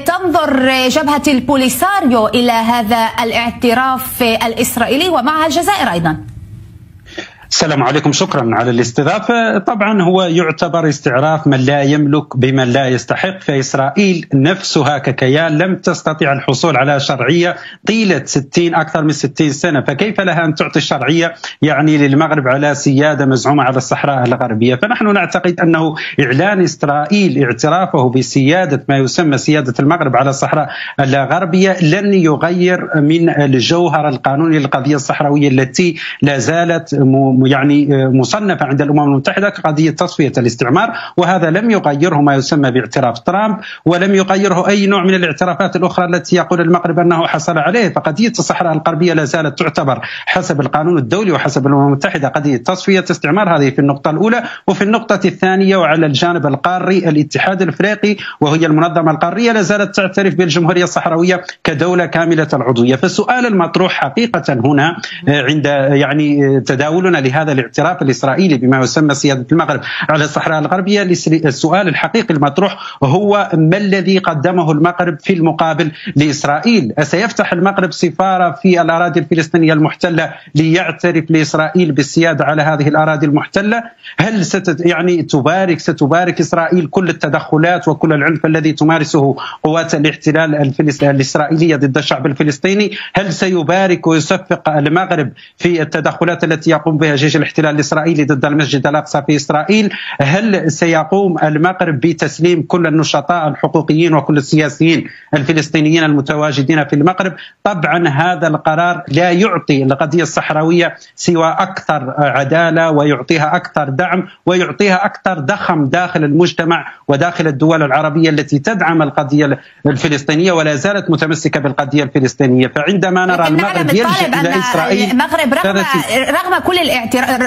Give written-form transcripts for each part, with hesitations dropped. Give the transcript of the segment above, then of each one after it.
تنظر جبهة البوليساريو إلى هذا الاعتراف الإسرائيلي ومعها الجزائر أيضا؟ السلام عليكم، شكرا على الاستضافة. طبعا هو يعتبر استعراف من لا يملك بمن لا يستحق، فإسرائيل نفسها ككيان لم تستطيع الحصول على شرعية طيلة أكثر من 60 سنة، فكيف لها أن تعطي الشرعية يعني للمغرب على سيادة مزعومة على الصحراء الغربية؟ فنحن نعتقد أنه إعلان إسرائيل اعترافه بسيادة ما يسمى سيادة المغرب على الصحراء الغربية لن يغير من الجوهر القانوني للقضية الصحراوية التي لا زالت يعني مصنفة عند الأمم المتحدة كقضية تصفية الاستعمار، وهذا لم يغيره ما يسمى باعتراف ترامب، ولم يغيره أي نوع من الاعترافات الأخرى التي يقول المغرب أنه حصل عليه. فقضية الصحراء الغربية لا زالت تعتبر حسب القانون الدولي وحسب الأمم المتحدة قضية تصفية استعمار، هذه في النقطة الأولى. وفي النقطة الثانية وعلى الجانب القاري، الاتحاد الأفريقي وهي المنظمة القارية لا زالت تعترف بالجمهورية الصحراوية كدولة كاملة العضوية. فالسؤال المطروح حقيقة هنا عند يعني تداولنا لهذا الاعتراف الإسرائيلي بما يسمى سيادة المغرب على الصحراء الغربية، السؤال الحقيقي المطروح هو ما الذي قدمه المغرب في المقابل لإسرائيل؟ سيفتح المغرب سفارة في الأراضي الفلسطينية المحتلة ليعترف لإسرائيل بالسيادة على هذه الأراضي المحتلة؟ هل ستبارك إسرائيل كل التدخلات وكل العنف الذي تمارسه قوات الاحتلال الإسرائيلية ضد الشعب الفلسطيني؟ هل سيبارك ويصفق المغرب في التدخلات التي يقوم بها جيش الاحتلال الإسرائيلي ضد المسجد الأقصى في إسرائيل؟ هل سيقوم المغرب بتسليم كل النشطاء الحقوقيين وكل السياسيين الفلسطينيين المتواجدين في المغرب؟ طبعا هذا القرار لا يعطي القضية الصحراوية سوى أكثر عدالة، ويعطيها أكثر دعم، ويعطيها أكثر ضخم داخل المجتمع وداخل الدول العربية التي تدعم القضية الفلسطينية ولا زالت متمسكة بالقضية الفلسطينية. فعندما نرى المغرب يلجأ إلى إسرائيل المغرب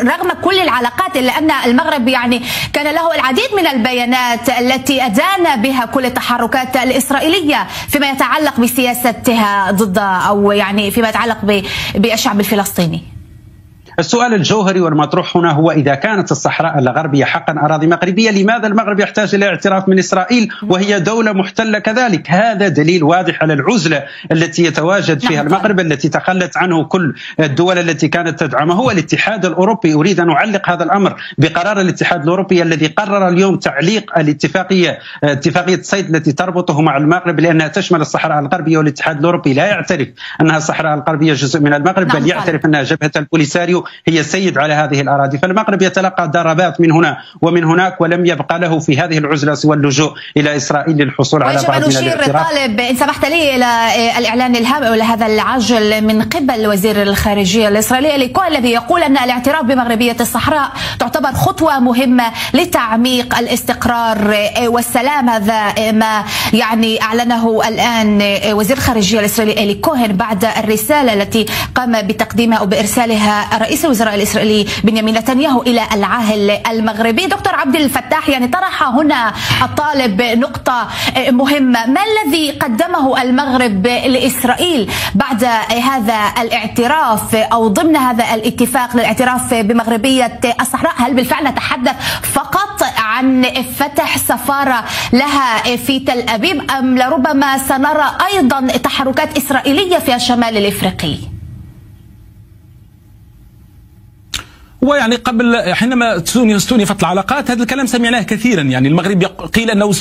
رغم كل العلاقات، إلا أن المغرب يعني كان له العديد من البيانات التي أدان بها كل التحركات الإسرائيلية فيما يتعلق بسياستها ضد أو يعني فيما يتعلق بالشعب الفلسطيني. السؤال الجوهري والمطروح هنا هو إذا كانت الصحراء الغربية حقا أراضي مغربية، لماذا المغرب يحتاج إلى اعتراف من إسرائيل وهي دولة محتلة كذلك؟ هذا دليل واضح على العزلة التي يتواجد فيها المغرب، التي تخلت عنه كل الدول التي كانت تدعمه. هو الاتحاد الأوروبي، أريد أن أعلق هذا الأمر بقرار الاتحاد الأوروبي الذي قرر اليوم تعليق اتفاقية صيد التي تربطه مع المغرب لأنها تشمل الصحراء الغربية، والاتحاد الأوروبي لا يعترف أنها الصحراء الغربية جزء من المغرب، بل يعترف أنها جبهة البوليساريو هي السيد على هذه الأراضي. فالمغرب يتلقى ضربات من هنا ومن هناك، ولم يبقى له في هذه العزلة سوى اللجوء إلى إسرائيل للحصول على بعض من الاعتراف. طالب إن سمحت لي إلى الإعلان الهام أو هذا العجل من قبل وزير الخارجية الإسرائيلي إلي كوهن الذي يقول أن الاعتراف بمغربية الصحراء تعتبر خطوة مهمة لتعميق الاستقرار والسلام. هذا ما يعني أعلنه الآن وزير الخارجية الإسرائيلي إلي كوهن بعد الرسالة التي قام بتقديمها أو بإرسالها رئيس الوزراء الإسرائيلي بنيامين نتنياهو إلى العاهل المغربي. دكتور عبد الفتاح، يعني طرح هنا الطالب نقطة مهمة، ما الذي قدمه المغرب لإسرائيل بعد هذا الاعتراف أو ضمن هذا الاتفاق للاعتراف بمغربية الصحراء؟ هل بالفعل نتحدث فقط عن فتح سفارة لها في تل أبيب، أم لربما سنرى أيضا تحركات إسرائيلية في الشمال الإفريقي؟ ويعني قبل حينما استؤنفت العلاقات هذا الكلام سمعناه كثيرا، يعني المغرب قيل انه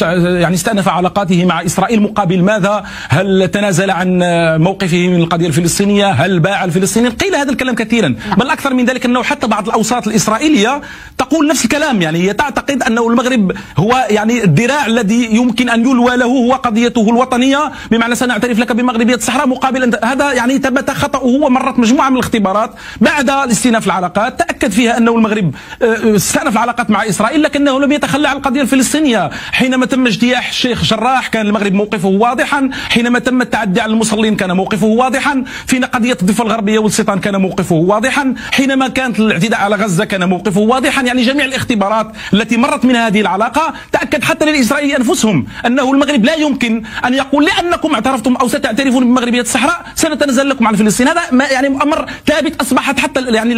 يعني استأنف علاقاته مع اسرائيل مقابل ماذا؟ هل تنازل عن موقفه من القضيه الفلسطينيه؟ هل باع الفلسطينيين؟ قيل هذا الكلام كثيرا، بل اكثر من ذلك انه حتى بعض الاوساط الاسرائيليه تقول نفس الكلام، يعني هي تعتقد انه المغرب هو يعني الذراع الذي يمكن ان يلوى له هو قضيته الوطنيه، بمعنى سنعترف لك بمغربيه الصحراء مقابل هذا يعني ثبت خطأه. ومرت مجموعه من الاختبارات بعد استئناف العلاقات تأكد فيها أنه المغرب استأنف العلاقات مع إسرائيل لكنه لم يتخلى عن القضية الفلسطينية. حينما تم اجتياح الشيخ جراح كان المغرب موقفه واضحا، حينما تم التعدي على المصلين كان موقفه واضحا، في قضية الضفة الغربية والسيطان كان موقفه واضحا، حينما كانت الاعتداء على غزة كان موقفه واضحا. يعني جميع الاختبارات التي مرت من هذه العلاقة تأكد حتى للإسرائيليين أنفسهم أنه المغرب لا يمكن أن يقول لأنكم اعترفتم أو ستعترفون بمغربية الصحراء سنتنازل لكم عن فلسطين. هذا يعني أمر ثابت، أصبحت حتى يعني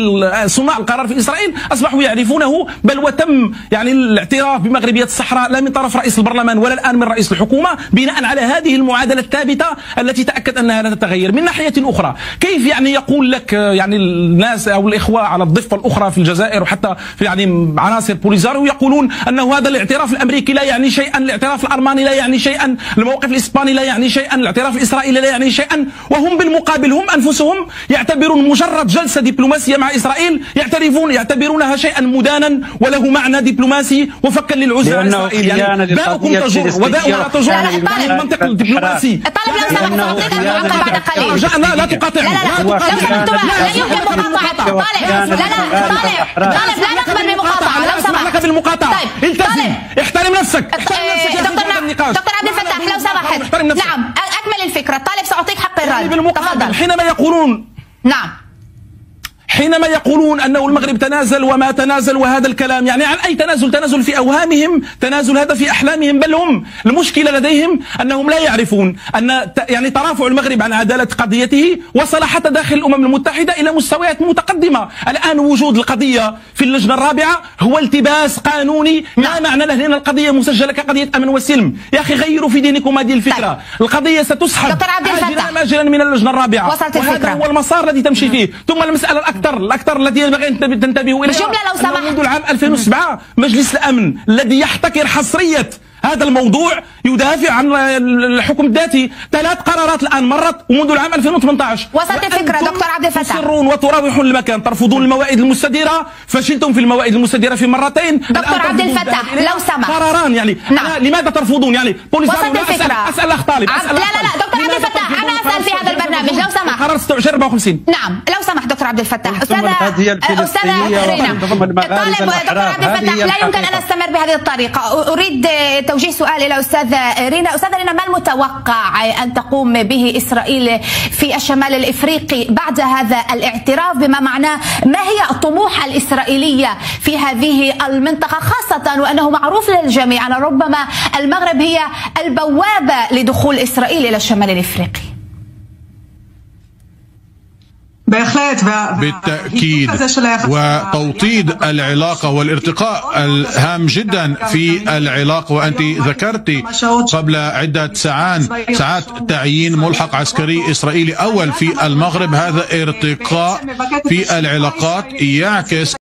صناع القرار الاستعمار في إسرائيل أصبحوا يعرفونه، بل وتم يعني الاعتراف بمغربية الصحراء لا من طرف رئيس البرلمان ولا الآن من رئيس الحكومة، بناء على هذه المعادلة الثابتة التي تأكد أنها لا تتغير. من ناحية أخرى كيف يعني يقول لك يعني الناس أو الإخوة على الضفة الأخرى في الجزائر وحتى في يعني عناصر بوليزاريو يقولون أنه هذا الاعتراف الأمريكي لا يعني شيئا، الاعتراف الألماني لا يعني شيئا، الموقف الإسباني لا يعني شيئا، الاعتراف الإسرائيلي لا يعني شيئا، وهم بالمقابل هم أنفسهم يعتبرون مجرد جلسة دبلوماسية مع إسرائيل يعتبرونها شيئا مدانا وله معنى دبلوماسي وفكا للعزلة عن إسرائيل. يعني داؤكم تجر وداؤنا لا تجر من المنطق الدبلوماسي. طالب لو سمحت أعطيك المقاطعة بعد قليل. رجاء لا تقاطعني. لو سمحت لا يمكن مقاطعته. طالب لا نقبل بمقاطعة لو سمحت. لك بالمقاطعة. التزم، احترم نفسك. دكتور عبد الفتاح لو سمحت. نعم أكمل الفكرة. طالب سأعطيك حق الرد. تفضل. حينما يقولون أنه المغرب تنازل وما تنازل وهذا الكلام، يعني عن أي تنازل؟ تنازل في أوهامهم، تنازل هذا في أحلامهم، بل هم المشكلة لديهم أنهم لا يعرفون أن يعني ترافع المغرب عن عدالة قضيته وصل حتى داخل الأمم المتحدة إلى مستويات متقدمة. الآن وجود القضية في اللجنة الرابعة هو التباس قانوني لا معنى له، لأن القضية مسجلة كقضية أمن وسلم. يا أخي غيروا في دينكم هذه الفكرة. القضية ستسحب عاجلا من اللجنة الرابعة، وهذا هو المسار الذي تمشي فيه. ثم المسألة الأكثر التي ينبغي أن تنتبهوا إليها أنه منذ العام 2007 مجلس الأمن الذي يحتكر حصرية هذا الموضوع يدافع عن الحكم الذاتي. 3 قرارات الآن مرت ومنذ العام 2018. وصلت الفكرة دكتور عبد الفتاح. تسرون وتراوحون المكان، ترفضون الموائد المستديرة، فشلتم في الموائد المستديرة في مرتين. دكتور عبد الفتاح لو سمحت. قراران يعني لماذا ترفضون؟ يعني وصلت الفكرة. أسأل أخ طالب. لا دكتور عبد الفتاح أنا أسأل في هذا البرنامج لو سمحت. قرار 2654. نعم لو سمحت دكتور عبد الفتاح. أستاذة رينا طالب دكتور عبد الفتاح لا يمكن أن أستمر بهذه الطريقة. أريد توجيه سؤال إلى أستاذة رينا. أستاذة رينا، ما المتوقع أن تقوم به إسرائيل في الشمال الإفريقي بعد هذا الاعتراف؟ بما معناه ما هي الطموح الإسرائيلية في هذه المنطقة، خاصة وأنه معروف للجميع أن ربما المغرب هي البوابة لدخول إسرائيل إلى الشمال الإفريقي؟ بالتأكيد، وتوطيد العلاقة والارتقاء الهام جدا في العلاقة. وأنت ذكرت قبل عدة ساعات تعيين ملحق عسكري إسرائيلي أول في المغرب. هذا ارتقاء في العلاقات يعكس